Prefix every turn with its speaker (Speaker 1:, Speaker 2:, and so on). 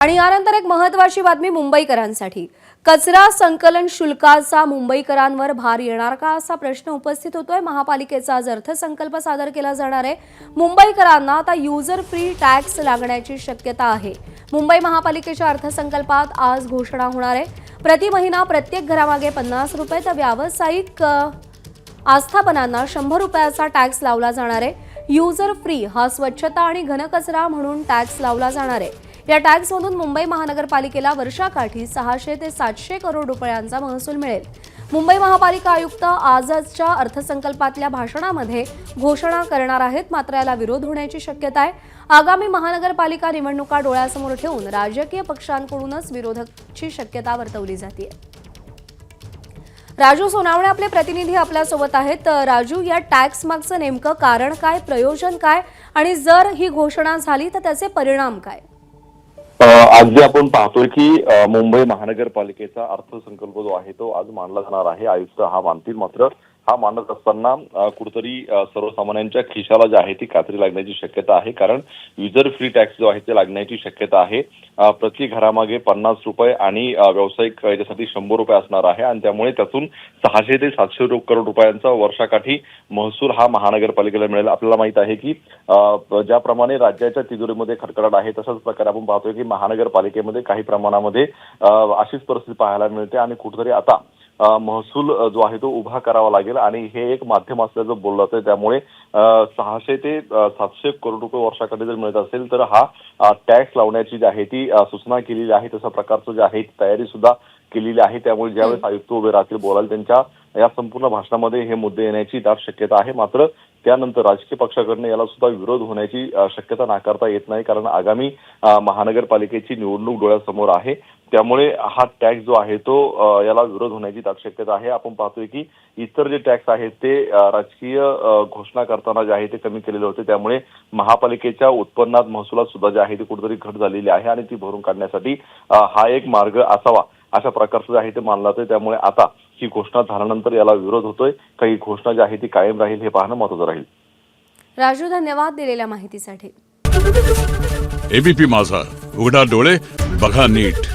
Speaker 1: आणि यानंतर एक महत्त्वाची बातमी मुंबईकरांसाठी। कचरा संकलन शुल्काचा मुंबईकरांवर भार येणार का असा प्रश्न उपस्थित होतोय। महापालिकेचा आज अर्थसंकल्प सादर केला जाणार आहे। मुंबईकरांना आता युजर फ्री टॅक्स लागण्याची शक्यता आहे। मुंबई महापालिकेच्या अर्थसंकल्पात आज घोषणा होणार आहे। प्रति महिना प्रत्येक घरामागे 50 रुपये तर व्यावसायिक आस्थापनांना 100 रुपयाचा टॅक्स लावला जाणार आहे। युजर फ्री हा स्वच्छता आणि घनकचरा म्हणून टॅक्स लावला जाणार आहे। या टॅक्समधून मुंबई महानगरपालिकेला वर्षाकाठी 600 ते 700 करोड रुपयांचा महसूल मिळेल। मुंबई महापालिका आयुक्त आजच्या अर्थसंकल्पातल्या भाषणामध्ये घोषणा करणार आहेत, मात्र याला विरोध होण्याची शक्यता आहे। आगामी महानगरपालिका निवडणुका डोळ्यासमोर ठेवून राजकीय पक्षांकडूनच विरोधाची शक्यता वर्तवली जाते। राजू सोनावणे आपले प्रतिनिधी आपल्या सोबत आहेत। राजू, या टॅक्स मागचं नेमकं कारण काय, प्रयोजन काय आणि जर ही घोषणा झाली तर त्याचे परिणाम काय?
Speaker 2: आज जे आपण पाहतोय की मुंबई महानगरपालिकेचा अर्थसंकल्प जो आहे तो आज मांडला जाणार आहे। आयुक्त हा मानतील, मात्र हा मांडत असताना कुठेतरी सर्वसामान्यांच्या खिशाला जी आहे ती कात्री लागण्याची शक्यता आहे। कारण युजर फ्री टॅक्स जो आहे ते लागण्याची शक्यता आहे। प्रति घरामागे 50 रुपये आणि व्यावसायिक याच्यासाठी 100 रुपये असणार आहे आणि त्यामुळे त्यातून 600 ते 700 करोड रुपयांचा वर्षाकाठी महसूल हा महानगरपालिकेला मिळेल। आपल्याला माहित आहे की ज्याप्रमाणे राज्याच्या तिजोरीमध्ये खडखडाट आहे तशाच प्रकारे आपण पाहतोय की महानगरपालिकेमध्ये काही प्रमाणामध्ये अशीच परिस्थिती पाहायला मिळते आणि कुठेतरी आता महसूल जो आहे तो उभा करावा लागेल आणि हे एक माध्यम असल्याचं बोललं जातं। त्यामुळे 600 ते 700 करोड रुपये वर्षाकाठी जर मिळत असेल तर हा टॅक्स लावण्याची जी आहे ती सूचना केलेली आहे। तशा प्रकारचं जे आहे तयारी सुद्धा केलेली आहे। त्यामुळे ज्यावेळेस आयुक्त उभे राहतील बोलाल त्यांच्या या संपूर्ण भाषणामध्ये हे मुद्दे येण्याची दाट शक्यता आहे। मात्र त्यानंतर राजकीय पक्षाकडून याला सुद्धा विरोध होण्याची शक्यता नाकारता येत नाही, कारण आगामी महानगरपालिकेची निवडणूक डोळ्यासमोर आहे। त्यामुळे हा टॅक्स जो आहे तो याला विरोध होण्याची दाट शक्यता आहे। आपण पाहतोय की इतर जे टॅक्स आहेत ते राजकीय घोषणा करताना जे आहे ते कमी केलेले होते। त्यामुळे महापालिकेच्या उत्पन्नात महसुलात सुद्धा जे आहे ती कुठेतरी घट झालेली आहे आणि ती भरून काढण्यासाठी हा एक मार्ग असावा अशा प्रकारचं जे आहे ते मानलं जातं। त्यामुळे आता ही घोषणा झाल्यानंतर याला विरोध होतोय, काही घोषणा जी आहे ती कायम राहील हे पाहणं महत्त्वाचं राहील।
Speaker 1: राजू, धन्यवाद दिलेल्या माहितीसाठी।
Speaker 3: एबीपी माझा, उघडा डोळे बघा नीट।